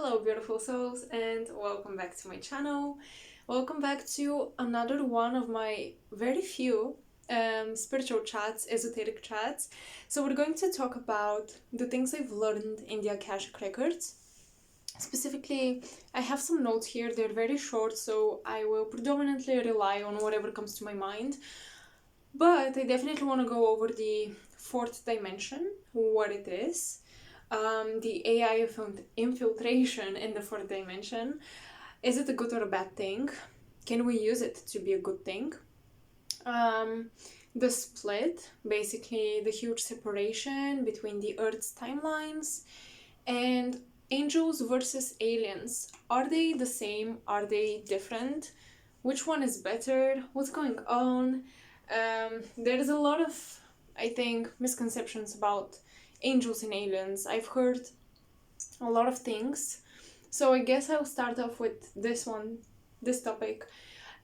Hello beautiful souls, and welcome back to my channel. Welcome back to another one of my very few spiritual chats, esoteric chats. So we're going to talk about the things I've learned in the Akashic records. Specifically, I have some notes here. They're very short, so I will predominantly rely on whatever comes to my mind. But I definitely want to go over the fourth dimension, what it is, the AI infiltration in the fourth dimension. Is it a good or a bad thing? Can we use it to be a good thing? The split, basically the huge separation between the Earth's timelines, and angels versus aliens. Are they the same? Are they different? Which one is better? What's going on? There's a lot of, I think, misconceptions about angels and aliens. I've heard a lot of things. So I guess I'll start off with this topic.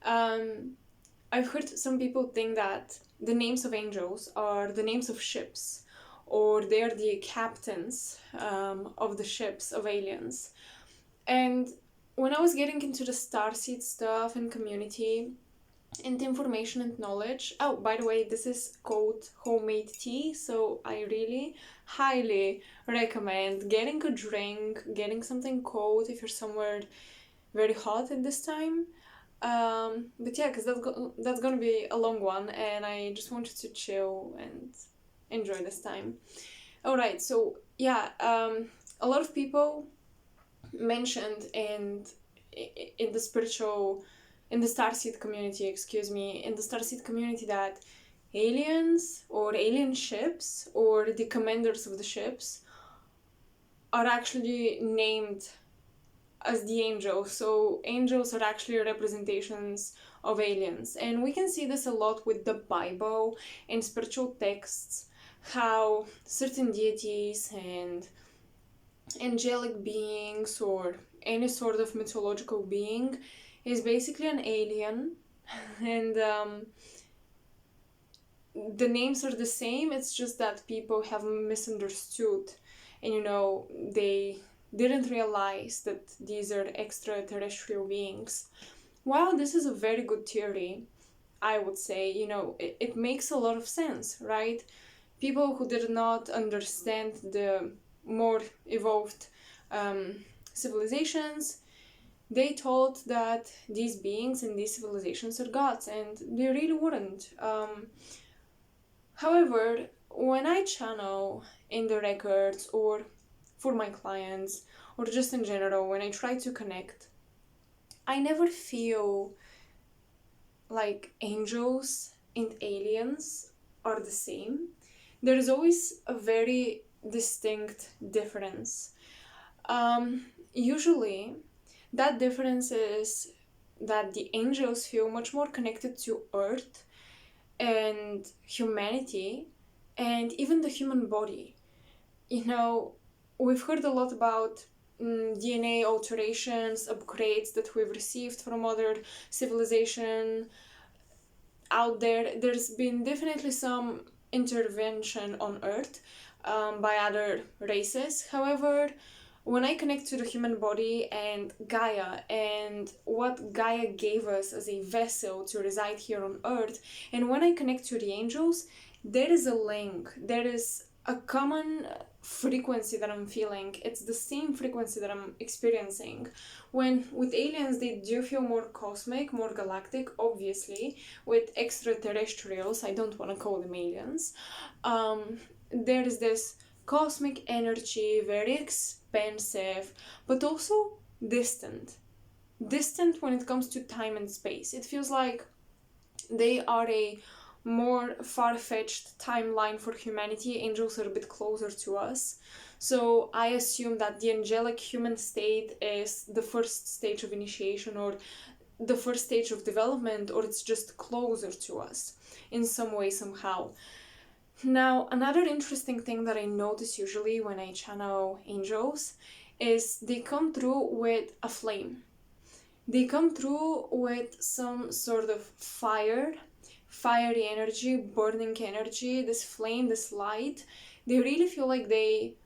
I've heard some people think that the names of angels are the names of ships, or they're the captains of the ships of aliens. And when I was getting into the starseed stuff and community and information and knowledge, oh, by the way, this is cold homemade tea, so I really highly recommend getting a drink, getting something cold if you're somewhere very hot at this time. But yeah, because that's gonna be a long one, and I just wanted to chill and enjoy this time. All right, so yeah, a lot of people mentioned in the spiritual, in the starseed community, in the starseed community, that aliens or alien ships or the commanders of the ships are actually named as the angels. So angels are actually representations of aliens, and we can see this a lot with the Bible and spiritual texts, how certain deities and angelic beings or any sort of mythological being is basically an alien, and the names are the same. It's just that people have misunderstood, and they didn't realize that these are extraterrestrial beings. While this is a very good theory, I would say, it makes a lot of sense, right? People who did not understand the more evolved civilizations, they thought that these beings and these civilizations are gods, and they really weren't. However, when I channel in the records, or for my clients, or just in general, when I try to connect, I never feel like angels and aliens are the same. There is always a very distinct difference. Usually, that difference is that the angels feel much more connected to Earth and humanity and even the human body. We've heard a lot about DNA alterations, upgrades that we've received from other civilization out there. There's been definitely some intervention on Earth by other races. However, when I connect to the human body and Gaia and what Gaia gave us as a vessel to reside here on Earth, and when I connect to the angels, there is a link, there is a common frequency that I'm feeling. It's the same frequency that I'm experiencing. When with aliens, they do feel more cosmic, more galactic, obviously. With extraterrestrials, I don't want to call them aliens, there is this cosmic energy, very expensive, but also distant when it comes to time and space. It feels like they are a more far-fetched timeline for humanity. Angels are a bit closer to us, so I assume that the angelic human state is the first stage of initiation, or the first stage of development, or it's just closer to us in some way, somehow. Now, another interesting thing that I notice usually when I channel angels is they come through with a flame. They come through with some sort of fiery energy, burning energy, this flame, this light. They really feel like they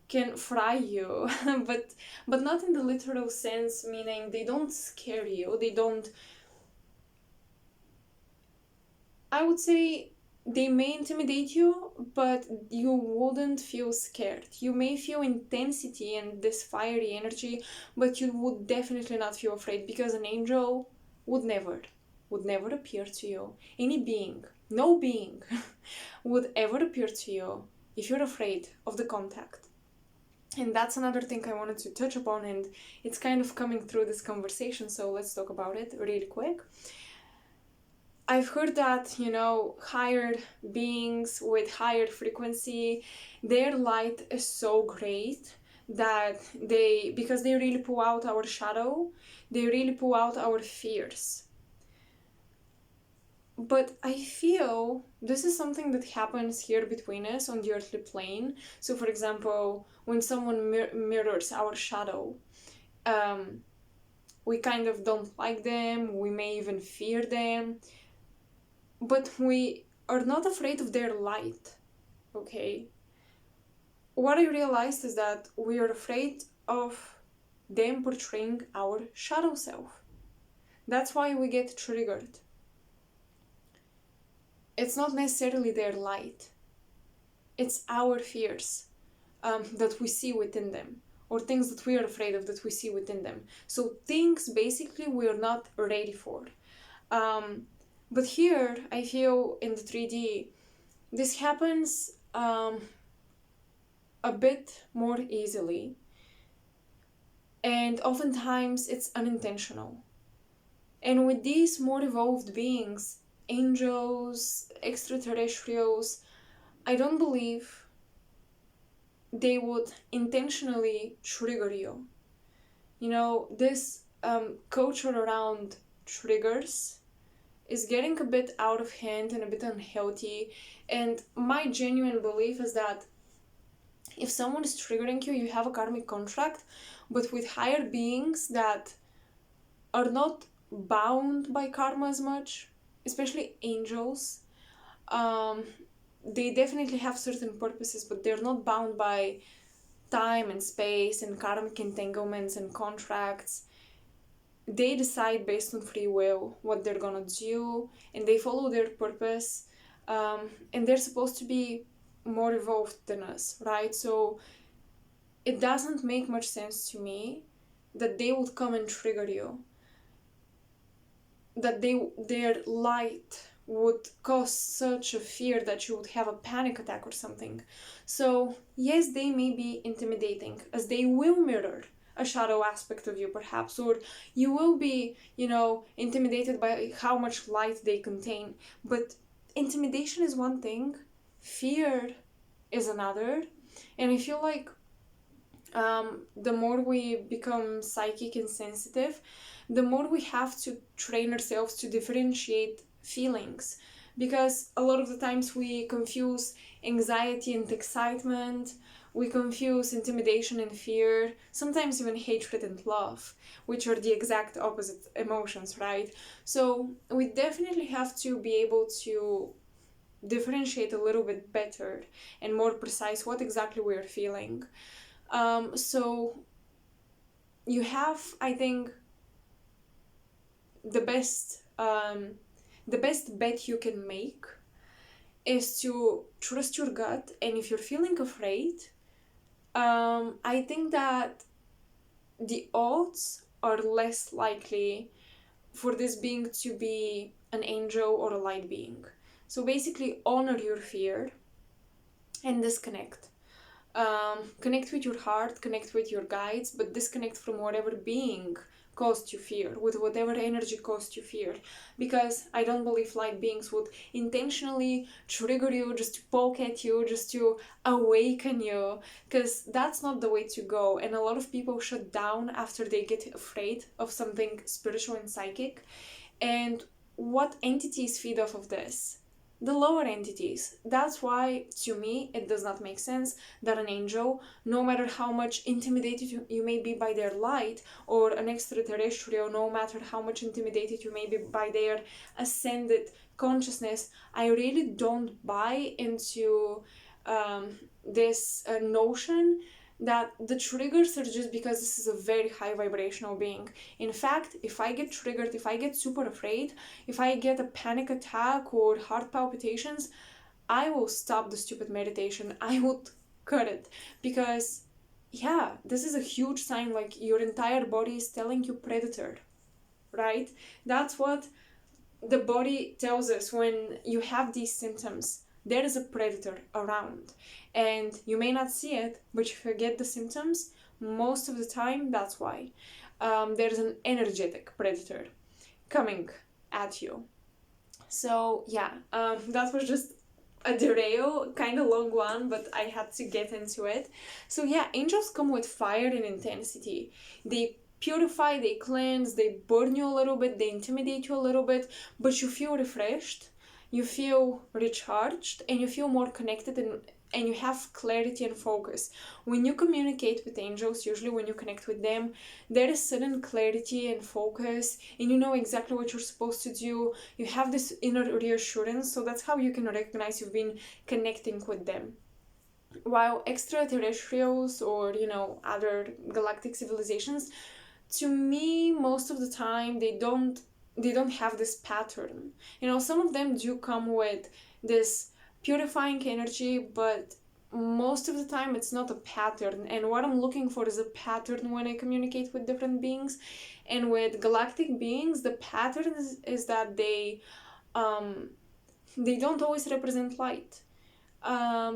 can fry you, but not in the literal sense, meaning they don't scare you, they don't, I would say, they may intimidate you, but you wouldn't feel scared. You may feel intensity and this fiery energy, but you would definitely not feel afraid, because an angel would never appear to you. Any being, no being would ever appear to you if you're afraid of the contact. And that's another thing I wanted to touch upon, and it's kind of coming through this conversation, so let's talk about it really quick. I've heard that, higher beings with higher frequency, their light is so great that because they really pull out our shadow, they really pull out our fears. But I feel this is something that happens here between us on the earthly plane. So, for example, when someone mirrors our shadow, we kind of don't like them, we may even fear them, but we are not afraid of their light, okay? What I realized is that we are afraid of them portraying our shadow self. That's why we get triggered. It's not necessarily their light. It's our fears that we see within them, or things that we are afraid of that we see within them. So things basically we are not ready for. But here, I feel in the 3D, this happens a bit more easily. And oftentimes it's unintentional. And with these more evolved beings, angels, extraterrestrials, I don't believe they would intentionally trigger you. This culture around triggers is getting a bit out of hand and a bit unhealthy. And my genuine belief is that if someone is triggering you, you have a karmic contract, but with higher beings that are not bound by karma as much, especially angels. They definitely have certain purposes, but they're not bound by time and space and karmic entanglements and contracts. They decide based on free will what they're gonna do, and they follow their purpose, and they're supposed to be more evolved than us, right? So it doesn't make much sense to me that they would come and trigger you, that their light would cause such a fear that you would have a panic attack or something. So yes, they may be intimidating, as they will mirror a shadow aspect of you perhaps, or you will be, intimidated by how much light they contain. But intimidation is one thing, fear is another. And I feel like the more we become psychic and sensitive, the more we have to train ourselves to differentiate feelings, because a lot of the times we confuse anxiety and excitement, we confuse intimidation and fear, sometimes even hatred and love, which are the exact opposite emotions, right? So we definitely have to be able to differentiate a little bit better and more precise what exactly we're feeling. So you have, I think, the best bet you can make is to trust your gut. And if you're feeling afraid, I think that the odds are less likely for this being to be an angel or a light being. So basically honor your fear and disconnect. Connect with your heart, connect with your guides, but disconnect from whatever being caused you fear, with whatever energy caused you fear. Because I don't believe light beings would intentionally trigger you just to poke at you, just to awaken you, because that's not the way to go. And a lot of people shut down after they get afraid of something spiritual and psychic. And what entities feed off of this? The lower entities. That's why, to me, it does not make sense that an angel, no matter how much intimidated you may be by their light, or an extraterrestrial, no matter how much intimidated you may be by their ascended consciousness, I really don't buy into this notion that the triggers are just because this is a very high vibrational being. In fact, if I get triggered, if I get super afraid, if I get a panic attack or heart palpitations, I will stop the stupid meditation. I would cut it, because yeah, this is a huge sign, like your entire body is telling you predator, right? That's what the body tells us when you have these symptoms. There is a predator around, and you may not see it, but if you get the symptoms, most of the time that's why. There's an energetic predator coming at you. So yeah, that was just a derail, kind of long one, but I had to get into it. So yeah, angels come with fire and intensity. They purify, they cleanse, they burn you a little bit, they intimidate you a little bit, but you feel refreshed, you feel recharged, and you feel more connected, and you have clarity and focus. When you communicate with angels, usually when you connect with them, there is sudden clarity and focus, and you know exactly what you're supposed to do. You have this inner reassurance, so that's how you can recognize you've been connecting with them. While extraterrestrials or, other galactic civilizations, to me, most of the time, they don't have this pattern. Some of them do come with this purifying energy, but most of the time it's not a pattern. And what I'm looking for is a pattern when I communicate with different beings. And with galactic beings, the pattern is that they don't always represent light. Some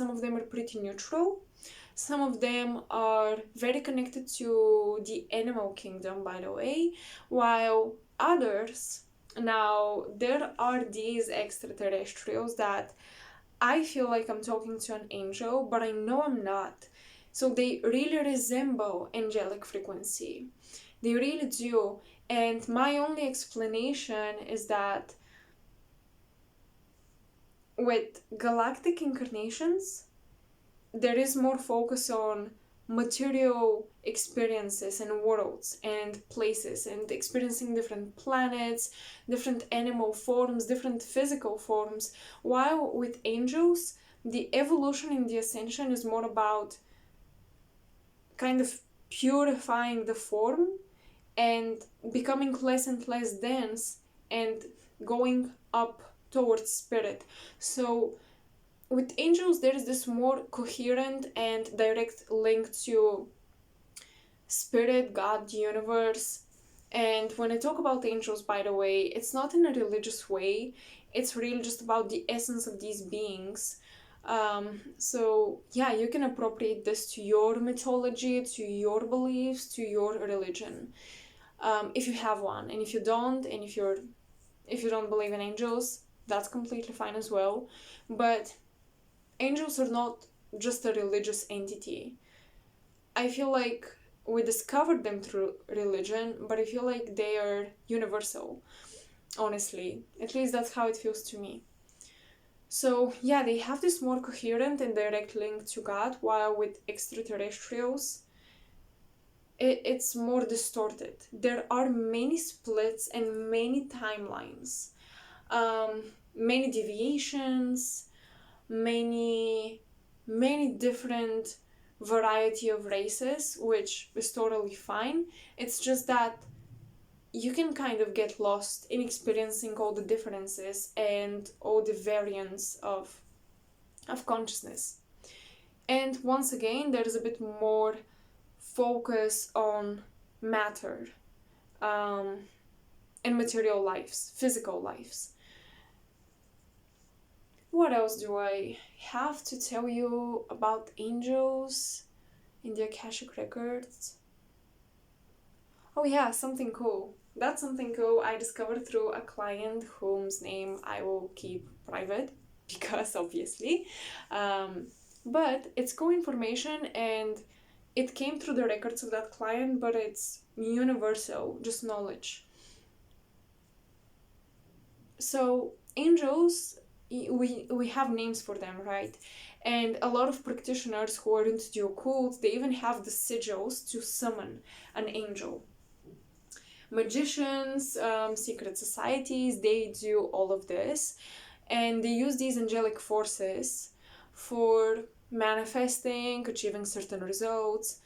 of them are pretty neutral. Some of them are very connected to the animal kingdom, by the way, while others, now there are these extraterrestrials that I feel like I'm talking to an angel, but I know I'm not. So they really resemble angelic frequency. They really do. And my only explanation is that with galactic incarnations, there is more focus on material experiences and worlds and places, and experiencing different planets, different animal forms, different physical forms, while with angels, the evolution in the ascension is more about kind of purifying the form and becoming less and less dense and going up towards spirit. So with angels, there is this more coherent and direct link to spirit, God, the universe. And when I talk about angels, by the way, it's not in a religious way. It's really just about the essence of these beings. So yeah, you can appropriate this to your mythology, to your beliefs, to your religion, if you have one. And if you don't, and if you don't believe in angels, that's completely fine as well. But angels are not just a religious entity. I feel like we discovered them through religion, but I feel like they are universal, honestly. At least that's how it feels to me. So yeah, they have this more coherent and direct link to God, while with extraterrestrials, it's more distorted. There are many splits and many timelines, many deviations, many different variety of races, which is totally fine. It's just that you can kind of get lost in experiencing all the differences and all the variants of consciousness. And once again, there's a bit more focus on matter, and material lives, physical lives. What else do I have to tell you about angels in the Akashic records? Oh yeah, something cool. That's something cool I discovered through a client whose name I will keep private, because obviously. But it's cool information, and it came through the records of that client, but it's universal, just knowledge. So angels, we have names for them, right? And a lot of practitioners who are into the occult, they even have the sigils to summon an angel. Magicians, secret societies, they do all of this, and they use these angelic forces for manifesting, achieving certain results.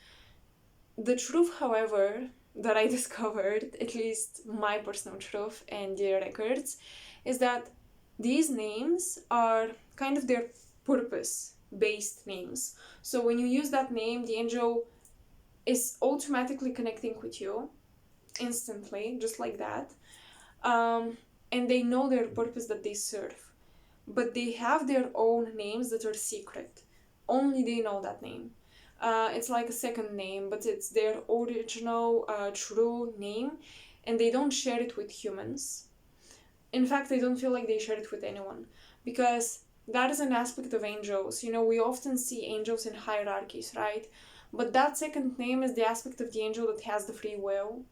The truth, however, that I discovered, at least my personal truth and the records, is that these names are kind of their purpose-based names. So when you use that name, the angel is automatically connecting with you instantly, just like that. And they know their purpose that they serve. But they have their own names that are secret. Only they know that name. It's like a second name, but it's their original, true name, and they don't share it with humans. In fact, I don't feel like they share it with anyone, because that is an aspect of angels. You know, we often see angels in hierarchies, right? But that second name is the aspect of the angel that has the free will,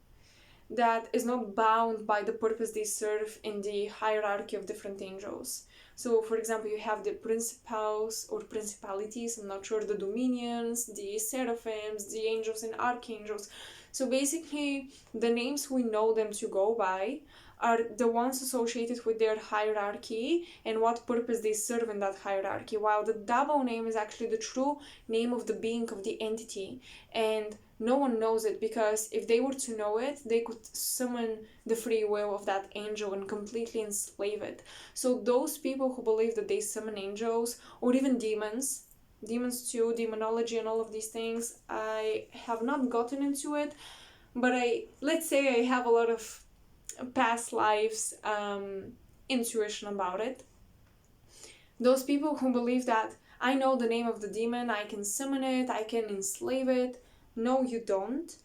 that is not bound by the purpose they serve in the hierarchy of different angels. So, for example, you have the principals or principalities, I'm not sure, the dominions, the seraphims, the angels and archangels. So basically, the names we know them to go by are the ones associated with their hierarchy and what purpose they serve in that hierarchy, while the double name is actually the true name of the being, of the entity. And no one knows it, because if they were to know it, they could summon the free will of that angel and completely enslave it. So those people who believe that they summon angels, or even demons too, demonology and all of these things, I have not gotten into it, but let's say I have a lot of past lives intuition about it. Those people who believe that I know the name of the demon, I can summon it, I can enslave it. No, you don't.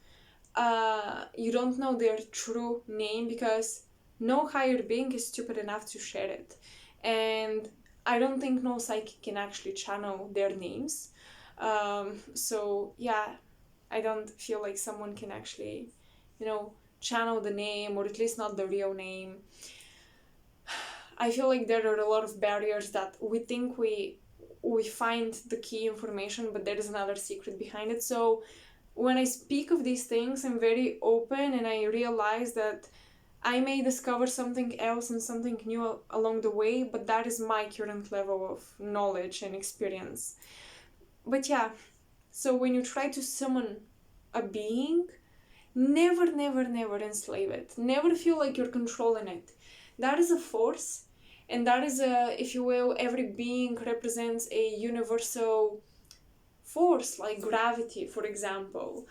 You don't know their true name, because no higher being is stupid enough to share it. And I don't think no psychic can actually channel their names. So yeah, I don't feel like someone can actually, channel the name, or at least not the real name. I feel like there are a lot of barriers that we think we find the key information, but there is another secret behind it. So when I speak of these things, I'm very open, and I realize that I may discover something else and something new along the way, but that is my current level of knowledge and experience. But yeah, so when you try to summon a being, never enslave it. Never feel like you're controlling it. That is a force, and that is if you will, every being represents a universal force, like gravity, for example.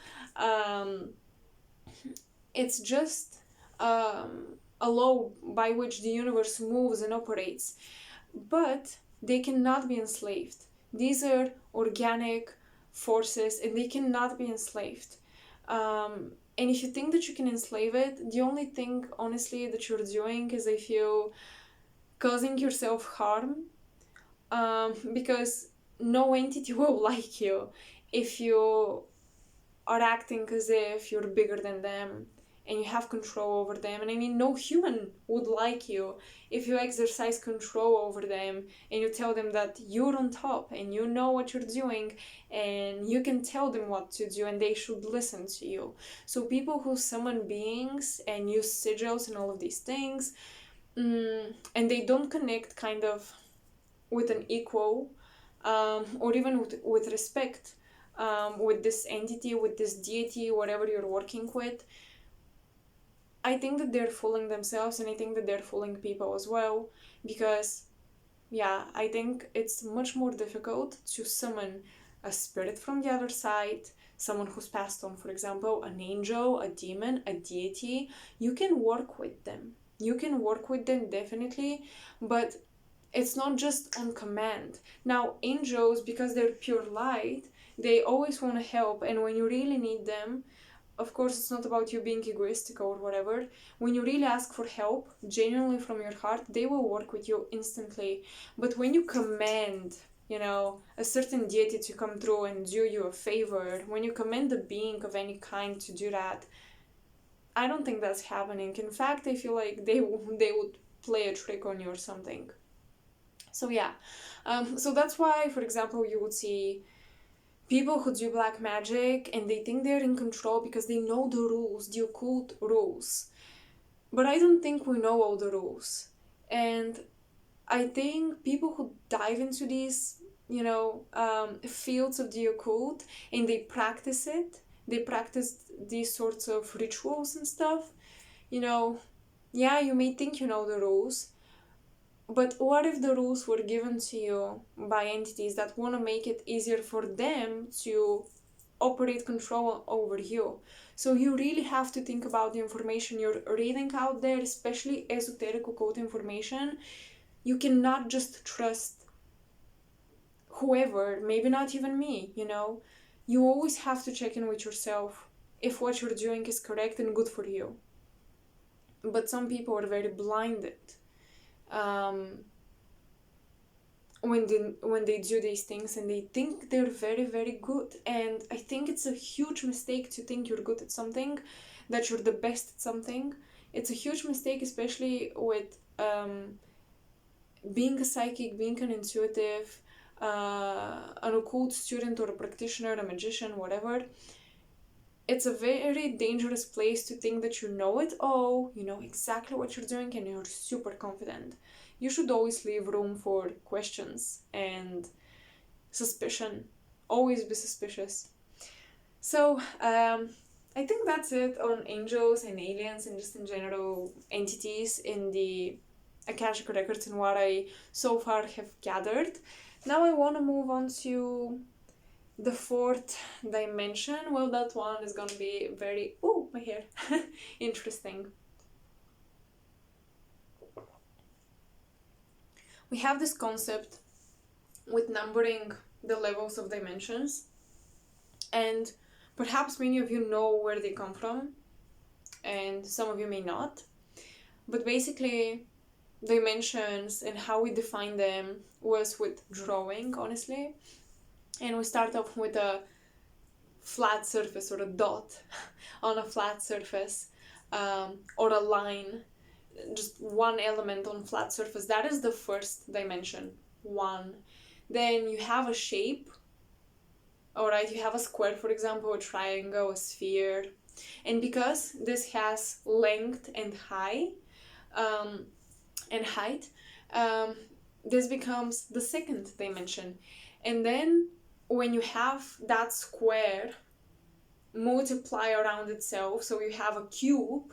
It's just a law by which the universe moves and operates, but they cannot be enslaved. These are organic forces, and they cannot be enslaved. And if you think that you can enslave it, the only thing, honestly, that you're doing is, I feel, causing yourself harm, because no entity will like you if you are acting as if you're bigger than them and you have control over them. And I mean, no human would like you if you exercise control over them and you tell them that you're on top and you know what you're doing and you can tell them what to do and they should listen to you. So people who summon beings and use sigils and all of these things, and they don't connect kind of with an equal, or even with respect, with this entity, with this deity, whatever you're working with, I think that they're fooling themselves, and I think that they're fooling people as well, because yeah, I think it's much more difficult to summon a spirit from the other side, someone who's passed on, for example, an angel, a demon, a deity. You can work with them. You can work with them, definitely, but it's not just on command. Now, angels, because they're pure light, they always want to help, and when you really need them, of course, it's not about you being egoistic or whatever. When you really ask for help, genuinely from your heart, they will work with you instantly. But when you command, a certain deity to come through and do you a favor, when you command a being of any kind to do that, I don't think that's happening. In fact, I feel like they would play a trick on you or something. So yeah, so that's why, for example, you would see people who do black magic and they think they're in control because they know the rules, the occult rules. But I don't think we know all the rules. And I think people who dive into these fields of the occult, and they practice it. They practice these sorts of rituals and stuff. Yeah, you may think you know the rules, but what if the rules were given to you by entities that want to make it easier for them to operate control over you? So you really have to think about the information you're reading out there, especially esoteric occult information. You cannot just trust whoever, maybe not even me, You always have to check in with yourself if what you're doing is correct and good for you. But some people are very blinded when they do these things, and they think they're very, very good. And I think it's a huge mistake to think you're good at something, that you're the best at something. It's a huge mistake, especially with being a psychic, being an intuitive, an occult student or a practitioner, a magician, whatever. It's a very dangerous place to think that you know it all, you know exactly what you're doing, and you're super confident. You should always leave room for questions and suspicion. Always be suspicious. So, I think that's it on angels and aliens and just in general entities in the Akashic records and what I so far have gathered. Now I want to move on to the fourth dimension. Well, that one is gonna be very, my hair, interesting. We have this concept with numbering the levels of dimensions, and perhaps many of you know where they come from, and some of you may not. But basically, dimensions and how we define them was with drawing, honestly. And we start off with a flat surface or a dot on a flat surface, or a line, just one element on flat surface. That is the first dimension, one. Then you have a shape, alright, you have a square, for example, a triangle, a sphere. And because this has length and height, this becomes the second dimension. And then when you have that square multiply around itself, so you have a cube,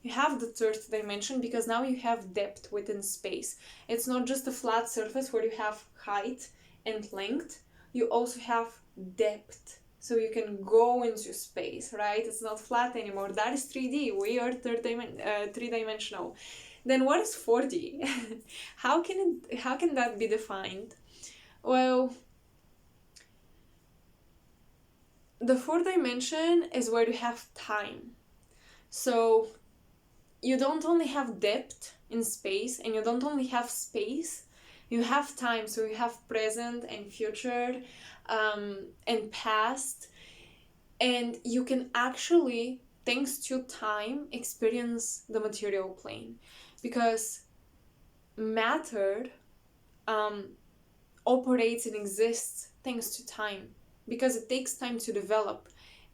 you have the third dimension, because now you have depth within space. It's not just a flat surface where you have height and length, you also have depth, so you can go into space, right? It's not flat anymore. That is 3D. We are three-dimensional. Then what is 4D? How can that be defined? Well, the fourth dimension is where you have time. So you don't only have depth in space, and you don't only have space, you have time. So you have present and future, and past, and you can actually, thanks to time, experience the material plane, because matter operates and exists thanks to time, because it takes time to develop,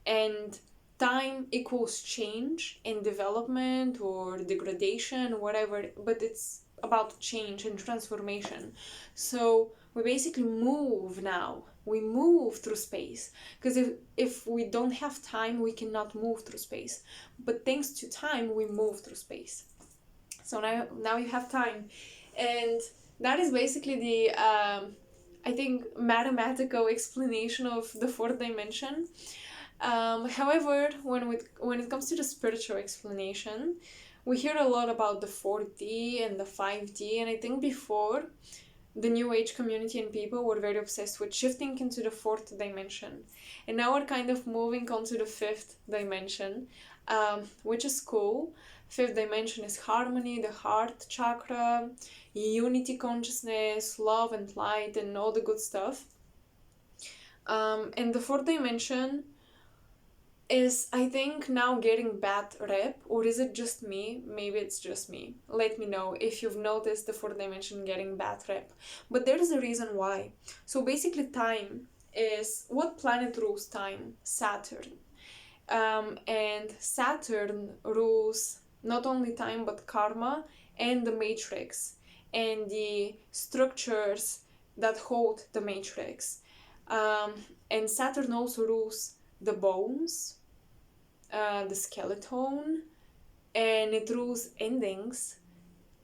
and time equals change and development or degradation, whatever, but it's about change and transformation. So we basically move now. We move through space, because if we don't have time, we cannot move through space. But thanks to time, we move through space. So now you have time, and that is basically the I think mathematical explanation of the fourth dimension. However, when it comes to the spiritual explanation, we hear a lot about the 4D and the 5D, and I think before, the New Age community and people were very obsessed with shifting into the fourth dimension. And now we're kind of moving on to the fifth dimension, which is cool. Fifth dimension is harmony, the heart chakra, unity consciousness, love and light, and all the good stuff. And the fourth dimension is, I think, now getting bad rep, or is it just me? Maybe it's just me. Let me know if you've noticed the fourth dimension getting bad rep. But there is a reason why. So basically, time is, what planet rules time? Saturn. And Saturn rules not only time but karma and the matrix and the structures that hold the matrix. And Saturn also rules the bones, the skeleton, and it rules endings,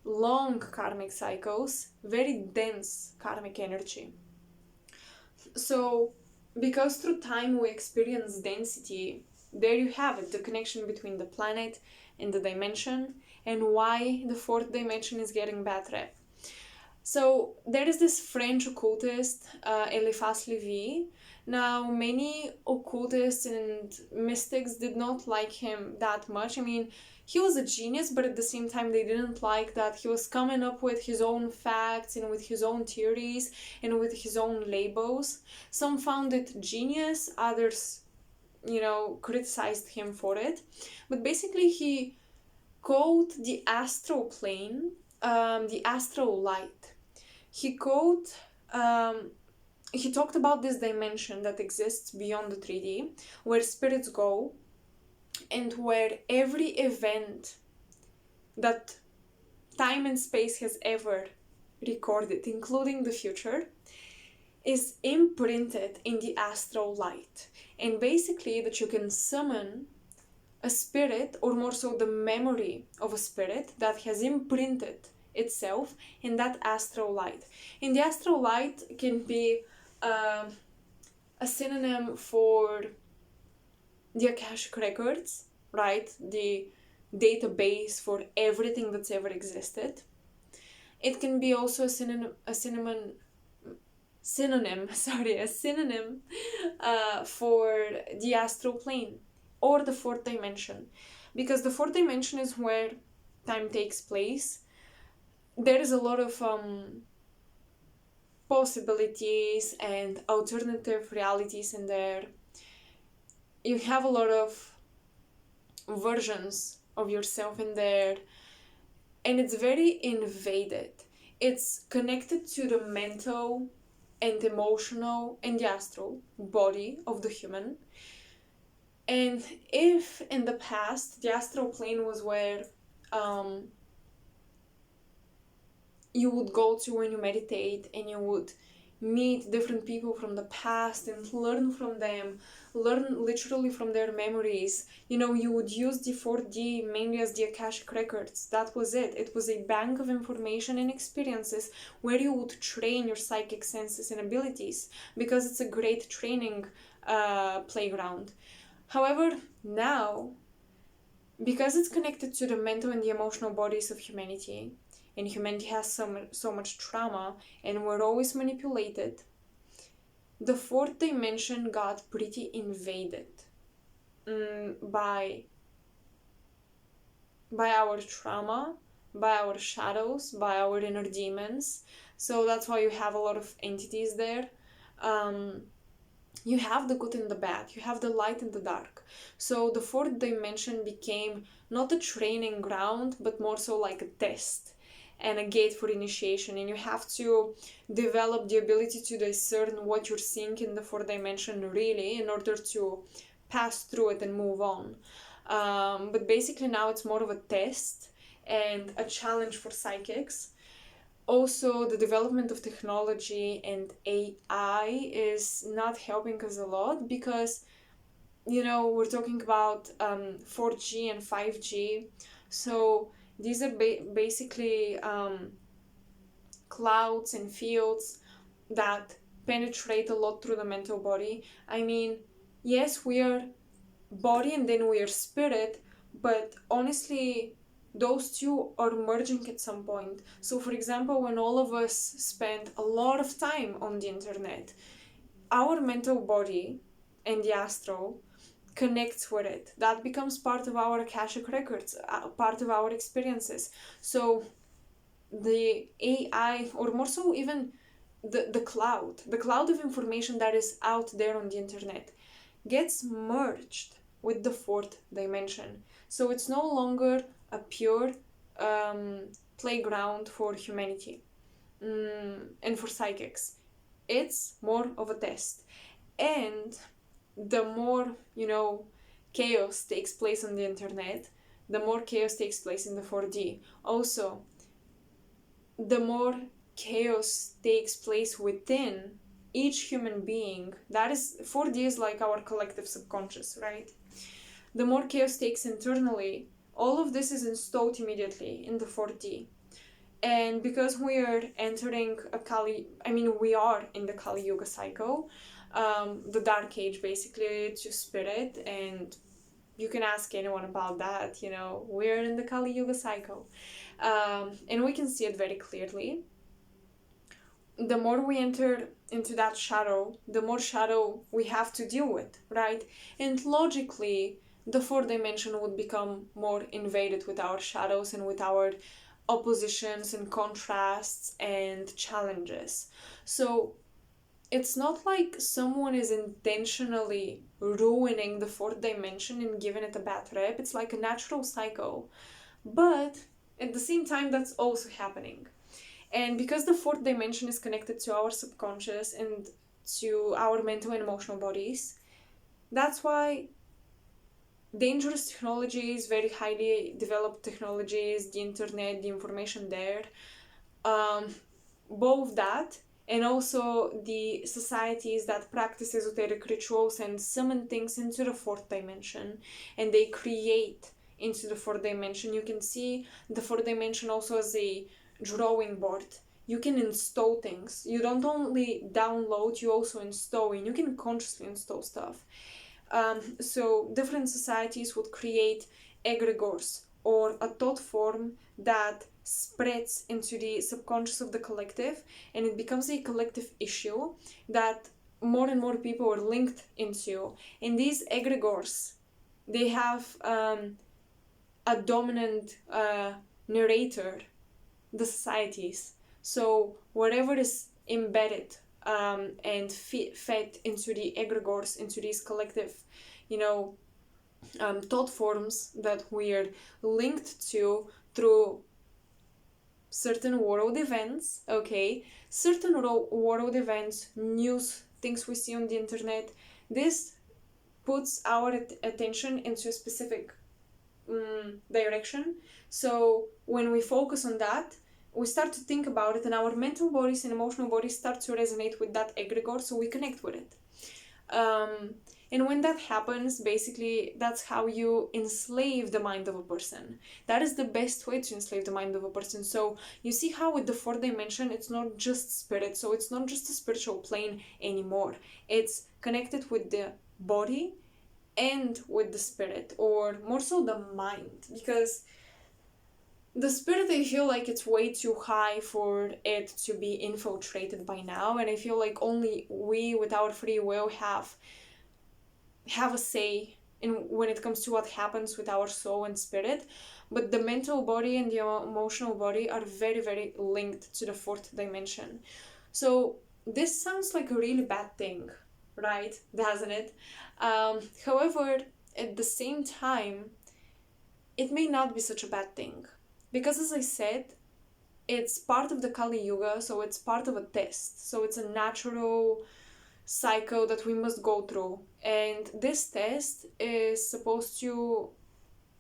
long karmic cycles, very dense karmic energy. So, because through time we experience density, there you have it, the connection between the planet and the dimension, and why the fourth dimension is getting bad rep. So there is this French occultist, Eliphas Levi. Now, many occultists and mystics did not like him that much. I mean, he was a genius, but at the same time, they didn't like that he was coming up with his own facts and with his own theories and with his own labels. Some found it genius, others, criticized him for it. But basically, he called the astral plane the astral light. He talked about this dimension that exists beyond the 3D, where spirits go, and where every event that time and space has ever recorded, including the future, is imprinted in the astral light. And basically that you can summon a spirit, or more so the memory of a spirit that has imprinted itself in that astral light. And the astral light can be a synonym for the Akashic records, right? The database for everything that's ever existed. It can be also a synonym for the astral plane or the fourth dimension, because the fourth dimension is where time takes place. There is a lot of possibilities and alternative realities in there. You have a lot of versions of yourself in there, and it's very invaded. It's connected to the mental and emotional and the astral body of the human. And if in the past the astral plane was where you would go to when you meditate, and you would meet different people from the past and learn from them, learn literally from their memories, you would use the 4D mainly as the Akashic records. That was it. It was a bank of information and experiences where you would train your psychic senses and abilities, because it's a great training playground. However, now, because it's connected to the mental and the emotional bodies of humanity, and humanity has so much trauma, and we're always manipulated, the fourth dimension got pretty invaded by our trauma, by our shadows, by our inner demons. So that's why you have a lot of entities there. You have the good and the bad, you have the light and the dark. So the fourth dimension became not a training ground, but more so like a test and a gate for initiation. And you have to develop the ability to discern what you're seeing in the fourth dimension really, in order to pass through it and move on. But basically now it's more of a test and a challenge for psychics. Also, the development of technology and AI is not helping us a lot, because we're talking about 4G and 5G. So these are basically clouds and fields that penetrate a lot through the mental body. I mean, yes, we are body and then we are spirit, but honestly, those two are merging at some point. So for example, when all of us spend a lot of time on the internet, our mental body and the astral connects with it. That becomes part of our Akashic records, part of our experiences. So the AI, or more so even the cloud of information that is out there on the internet, gets merged with the fourth dimension. So it's no longer a pure playground for humanity and for psychics. It's more of a test. And the more, chaos takes place on the internet, the more chaos takes place in the 4D. Also, the more chaos takes place within each human being, that is 4D is like our collective subconscious, right? The more chaos takes internally, all of this is installed immediately in the 4D. And because we are entering we are in the Kali Yuga cycle, the dark age basically to spirit, and you can ask anyone about that, we're in the Kali Yuga cycle. And we can see it very clearly. The more we enter into that shadow, the more shadow we have to deal with, right? And logically, the fourth dimension would become more invaded with our shadows and with our oppositions and contrasts and challenges. So it's not like someone is intentionally ruining the fourth dimension and giving it a bad rep. It's like a natural cycle. But at the same time, that's also happening. And because the fourth dimension is connected to our subconscious and to our mental and emotional bodies, that's why dangerous technologies, very highly developed technologies, the internet, the information there, both that and also the societies that practice esoteric rituals and summon things into the fourth dimension, and they create into the fourth dimension. You can see the fourth dimension also as a drawing board. You can install things. You don't only download, you also install, and you can consciously install stuff. So different societies would create egregores or a thought form that spreads into the subconscious of the collective, and it becomes a collective issue that more and more people are linked into. And these egregores, they have a dominant narrator, the societies. So whatever is embedded and fed into the egregores, into these collective, thought forms that we are linked to through certain world events, certain world events, news, things we see on the internet. This puts our attention into a specific direction. So when we focus on that, we start to think about it, and our mental bodies and emotional bodies start to resonate with that egregore, so we connect with it. And when that happens, basically, that's how you enslave the mind of a person. That is the best way to enslave the mind of a person. So you see how with the fourth dimension, it's not just spirit. So it's not just a spiritual plane anymore. It's connected with the body and with the spirit, or more so the mind, because the spirit, I feel like it's way too high for it to be infiltrated by now, and I feel like only we with our free will have a say in when it comes to what happens with our soul and spirit. But the mental body and the emotional body are very, very linked to the fourth dimension. So this sounds like a really bad thing, right? Doesn't it? However, at the same time, it may not be such a bad thing. Because as I said, it's part of the Kali Yuga, so it's part of a test. So it's a natural cycle that we must go through. And this test is supposed to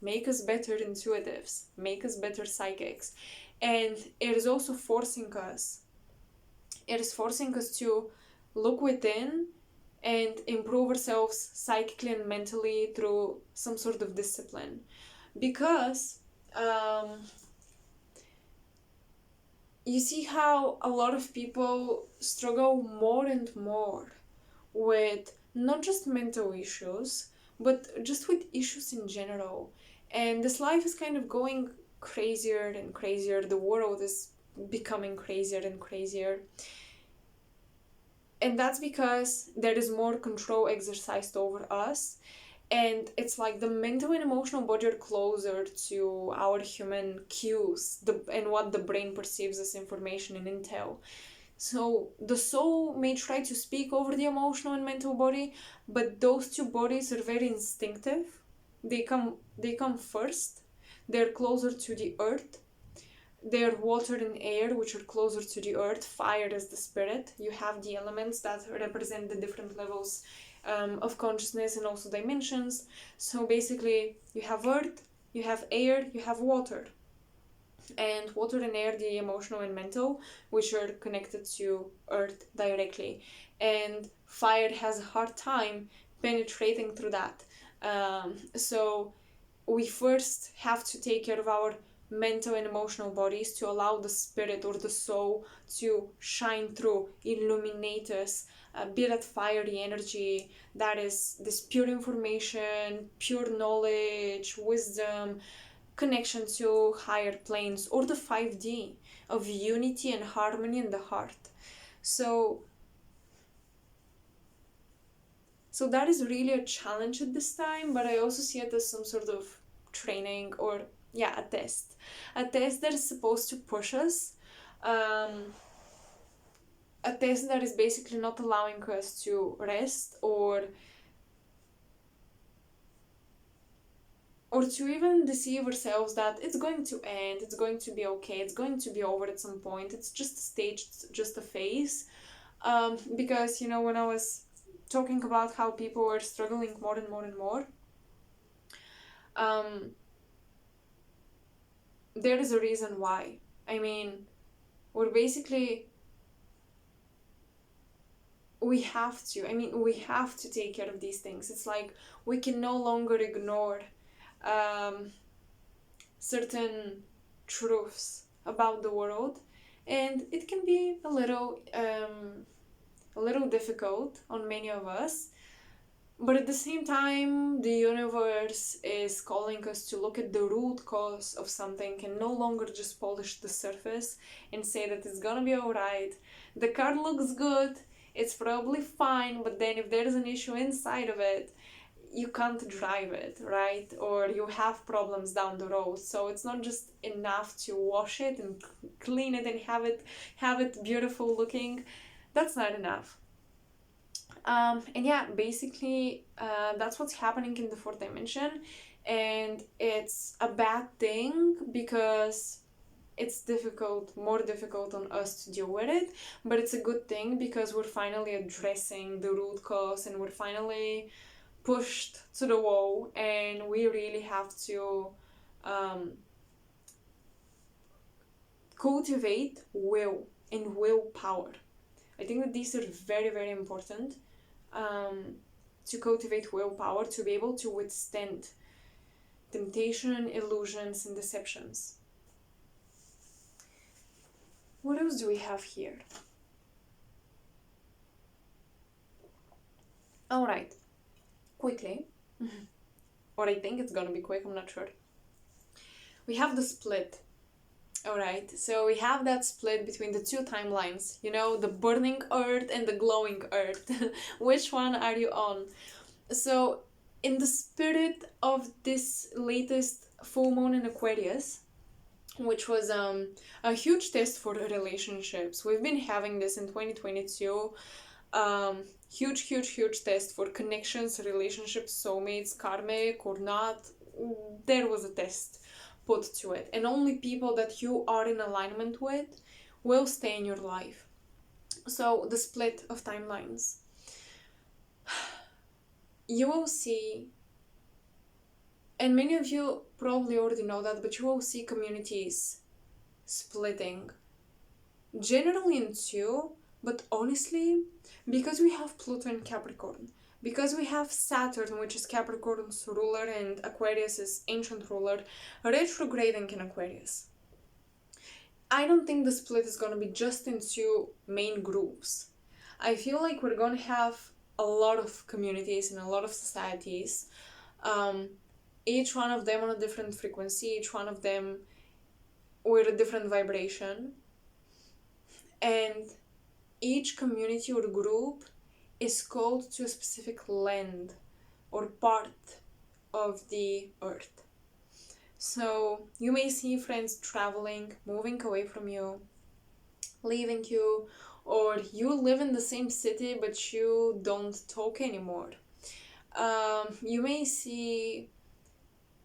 make us better intuitives, make us better psychics. And it is also forcing us. It is forcing us to look within and improve ourselves psychically and mentally through some sort of discipline. Because you see how a lot of people struggle more and more with not just mental issues, but just with issues in general. And this life is kind of going crazier and crazier. The world is becoming crazier and crazier. And that's because there is more control exercised over us. And it's like the mental and emotional body are closer to our human cues and what the brain perceives as information and intel. So the soul may try to speak over the emotional and mental body, but those two bodies are very instinctive. They come first. They're closer to the earth. They're water and air, which are closer to the earth. Fire is the spirit. You have the elements that represent the different levels of consciousness and also dimensions. So basically, you have earth, you have air, you have water. and water and air, the emotional and mental, which are connected to earth directly, and fire has a hard time penetrating through that. So we first have to take care of our mental and emotional bodies to allow the spirit or the soul to shine through, illuminate us, be that fiery energy that is this pure information, pure knowledge, wisdom, connection to higher planes, or the 5D of unity and harmony in the heart. So that is really a challenge at this time, but I also see it as some sort of training, or a test that is supposed to push us, a test that is basically not allowing us to rest or to even deceive ourselves that it's going to end, it's going to be okay, it's going to be over at some point, it's just a stage, it's just a phase. Because when I was talking about how people were struggling more and more and more, there is a reason why. I mean, we have to take care of these things. It's like we can no longer ignore certain truths about the world, and it can be a little difficult on many of us. But at the same time, the universe is calling us to look at the root cause of something and no longer just polish the surface and say that it's gonna be alright. The car looks good, it's probably fine, but then if there's an issue inside of it, you can't drive it, right? Or you have problems down the road. So it's not just enough to wash it and clean it and have it beautiful looking. That's not enough. And basically, that's what's happening in the fourth dimension, and it's a bad thing because it's more difficult on us to deal with it, but it's a good thing because we're finally addressing the root cause and we're finally pushed to the wall, and we really have to cultivate will and willpower. I think that these are very, very important. To cultivate willpower to be able to withstand temptation, illusions, and deceptions. What else do we have here? Alright, quickly, or I think it's gonna be quick, I'm not sure. We have the split. Alright, so we have that split between the two timelines, the burning earth and the glowing earth. Which one are you on? So, in the spirit of this latest full moon in Aquarius, which was a huge test for relationships, we've been having this in 2022. Huge test for connections, relationships, soulmates, karmic or not. There was a test put to it, and only people that you are in alignment with will stay in your life. So the split of timelines, you will see, and many of you probably already know that, but you will see communities splitting generally in two. But honestly, because we have Pluto in Capricorn, because we have Saturn, which is Capricorn's ruler, and Aquarius is ancient ruler, retrograding in Aquarius, I don't think the split is going to be just in two main groups. I feel like we're going to have a lot of communities and a lot of societies, each one of them on a different frequency, each one of them with a different vibration, and each community or group is called to a specific land or part of the earth. So you may see friends traveling, moving away from you, leaving you, or you live in the same city but you don't talk anymore. You may see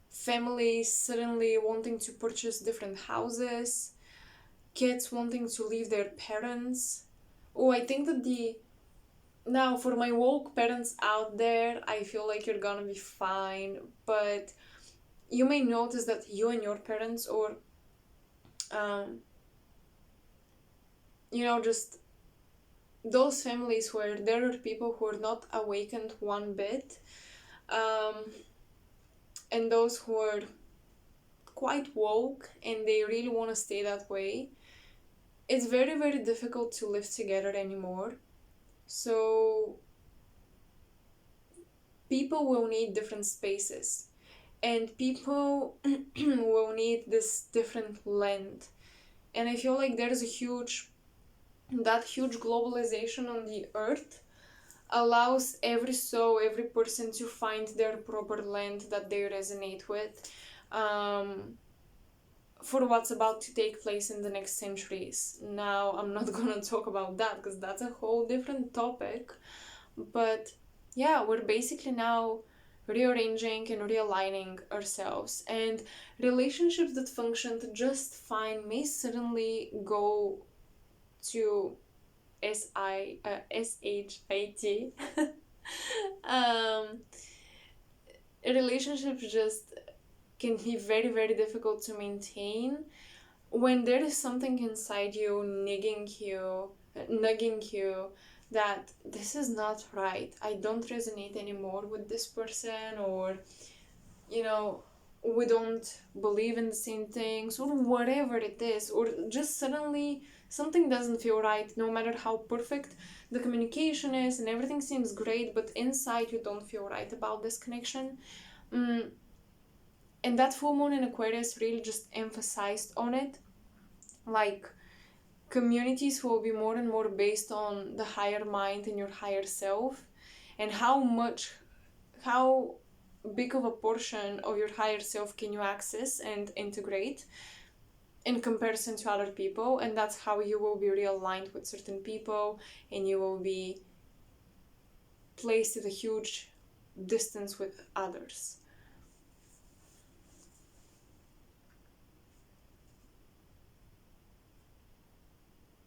families suddenly wanting to purchase different houses, kids wanting to leave their parents. Oh, I think that now for my woke parents out there, I feel like you're gonna be fine, but you may notice that you and your parents, or um, just those families where there are people who are not awakened one bit, um, and those who are quite woke and they really want to stay that way, it's very, very difficult to live together anymore. So people will need different spaces, and people will need this different land. And I feel like there's that huge globalization on the earth allows every soul, every person to find their proper land that they resonate with, for what's about to take place in the next centuries. Now, I'm not gonna talk about that because that's a whole different topic, but yeah, we're basically now rearranging and realigning ourselves, and relationships that functioned just fine may suddenly go to SHIT. um, Relationships just can be very, very difficult to maintain when there is something inside you nagging you that this is not right. I don't resonate anymore with this person, or you know, we don't believe in the same things, or whatever it is, or just suddenly something doesn't feel right, no matter how perfect the communication is and everything seems great, but inside you don't feel right about this connection. And that full moon in Aquarius really just emphasized on it. Like, communities will be more and more based on the higher mind and your higher self, and how big of a portion of your higher self can you access and integrate in comparison to other people. And that's how you will be realigned with certain people, and you will be placed at a huge distance with others.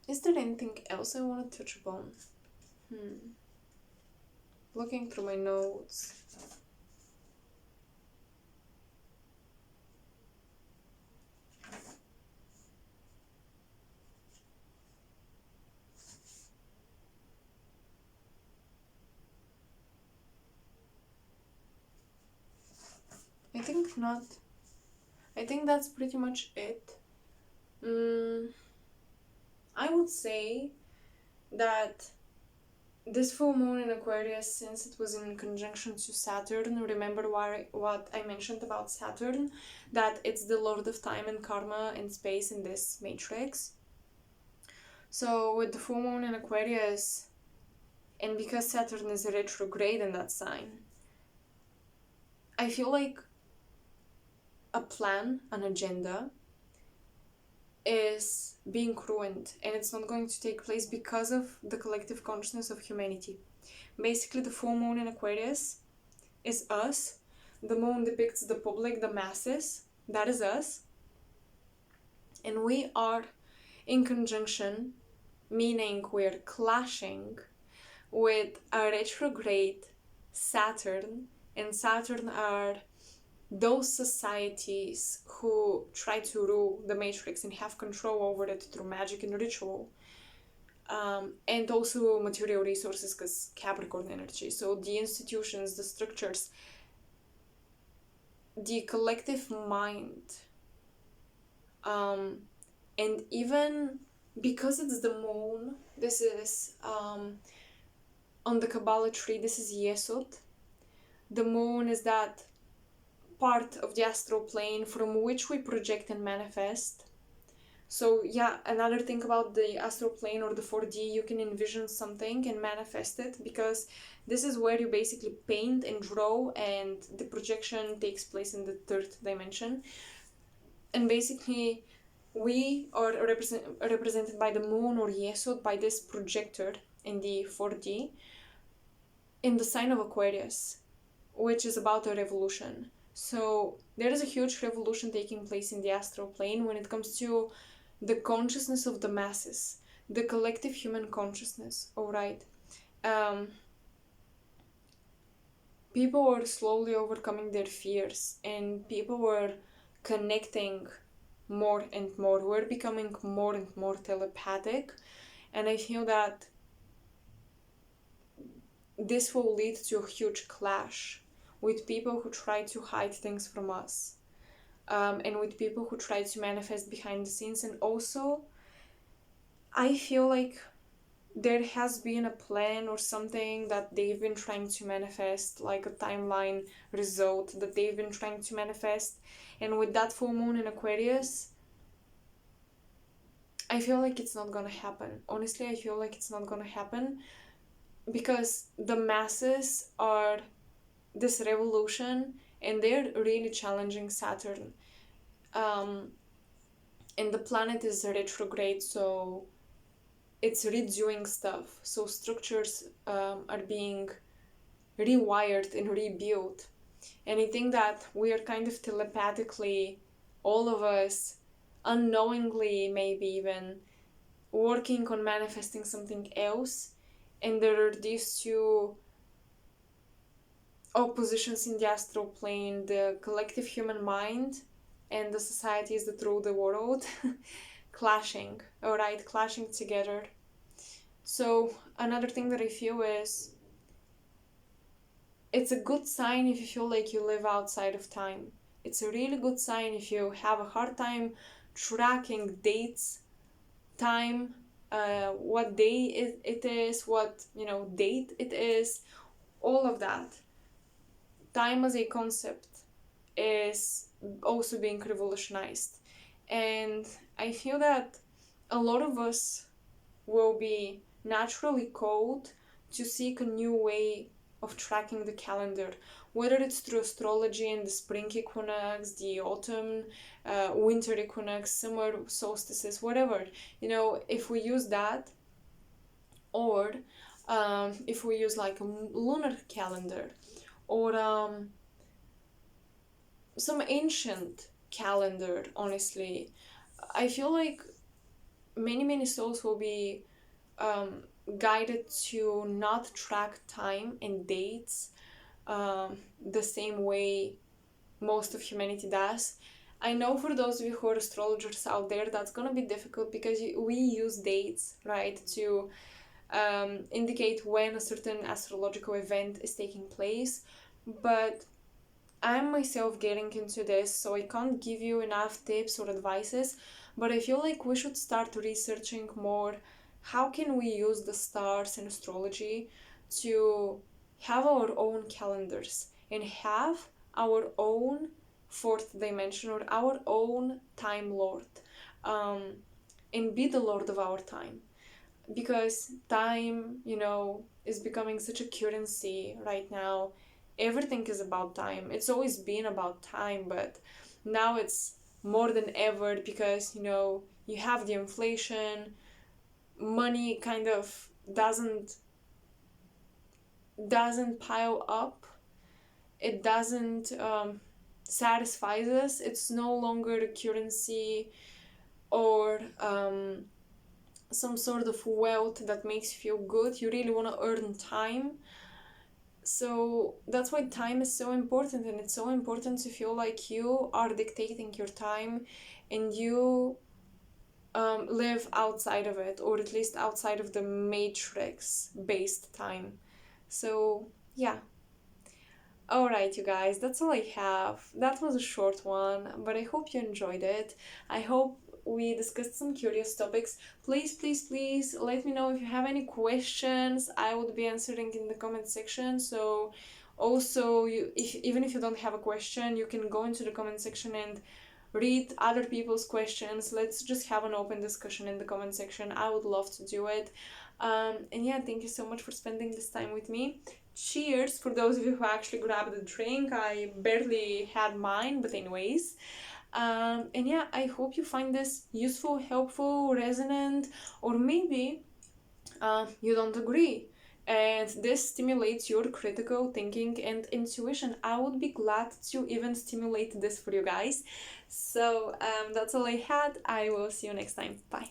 Is there anything else I want to touch upon? Looking through my notes. I think not. I think that's pretty much it. I would say that this full moon in Aquarius, since it was in conjunction to Saturn, remember what I mentioned about Saturn, that it's the lord of time and karma and space in this matrix. So with the full moon in Aquarius, and because Saturn is retrograde in that sign, I feel like a plan, an agenda, is being ruined, and it's not going to take place because of the collective consciousness of humanity. Basically, the full moon in Aquarius is us. The moon depicts the public, the masses. That is us. And we are in conjunction, meaning we're clashing with a retrograde Saturn, and Saturn are those societies who try to rule the matrix and have control over it through magic and ritual, and also material resources, because Capricorn energy. So the institutions, the structures, the collective mind, and even because it's the moon, this is on the Kabbalah tree, this is Yesod. The moon is that part of the astral plane from which we project and manifest. So yeah, another thing about the astral plane or the 4D, you can envision something and manifest it, because this is where you basically paint and draw, and the projection takes place in the third dimension. And basically we are represented by the moon or Yesod, by this projector in the 4D, in the sign of Aquarius, which is about a revolution. So there is a huge revolution taking place in the astral plane when it comes to the consciousness of the masses, the collective human consciousness. All right. People were slowly overcoming their fears, and people were connecting more and more. We're becoming more and more telepathic, and I feel that this will lead to a huge clash with people who try to hide things from us, and with people who try to manifest behind the scenes. And also, I feel like there has been a plan or something that they've been trying to manifest, like a timeline result that they've been trying to manifest. And with that full moon in Aquarius, I feel like it's not gonna happen. Honestly, I feel like it's not gonna happen because the masses are this revolution and they're really challenging Saturn. And the planet is retrograde, so it's redoing stuff. So structures are being rewired and rebuilt. And I think that we are kind of telepathically, all of us, unknowingly maybe even, working on manifesting something else. And there are these two oppositions in the astral plane, the collective human mind and the societies that rule the world clashing, alright, clashing together. So another thing that I feel is it's a good sign if you feel like you live outside of time. It's a really good sign if you have a hard time tracking dates, time, what day it is, what date it is, all of that. Time as a concept is also being revolutionized, and I feel that a lot of us will be naturally called to seek a new way of tracking the calendar, whether it's through astrology and the spring equinox, the autumn, winter equinox, summer solstices, whatever. If we use that, or if we use like a lunar calendar, or some ancient calendar, honestly, I feel like many souls will be guided to not track time and dates the same way most of humanity does. I know for those of you who are astrologers out there, that's gonna be difficult because we use dates, right, to indicate when a certain astrological event is taking place. But I'm myself getting into this, so I can't give you enough tips or advices, but I feel like we should start researching more how can we use the stars and astrology to have our own calendars and have our own fourth dimension or our own time lord, and be the lord of our time. Because time, is becoming such a currency right now. Everything is about time. It's always been about time, but now it's more than ever because, you have the inflation, money kind of doesn't pile up. It doesn't satisfy us. It's no longer a currency or some sort of wealth that makes you feel good. You really want to earn time. So that's why time is so important, and it's so important to feel like you are dictating your time and you live outside of it, or at least outside of the matrix based time. So yeah. Alright, you guys, that's all I have. That was a short one, but I hope you enjoyed it. I hope we discussed some curious topics. Please let me know if you have any questions. I would be answering in the comment section. So also, even if you don't have a question, you can go into the comment section and read other people's questions. Let's just have an open discussion in the comment section. I would love to do it. And yeah, thank you so much for spending this time with me. Cheers for those of you who actually grabbed a drink. I barely had mine, but anyways. And yeah, I hope you find this useful, helpful, resonant, or maybe you don't agree. And this stimulates your critical thinking and intuition. I would be glad to even stimulate this for you guys. So that's all I had. I will see you next time. Bye.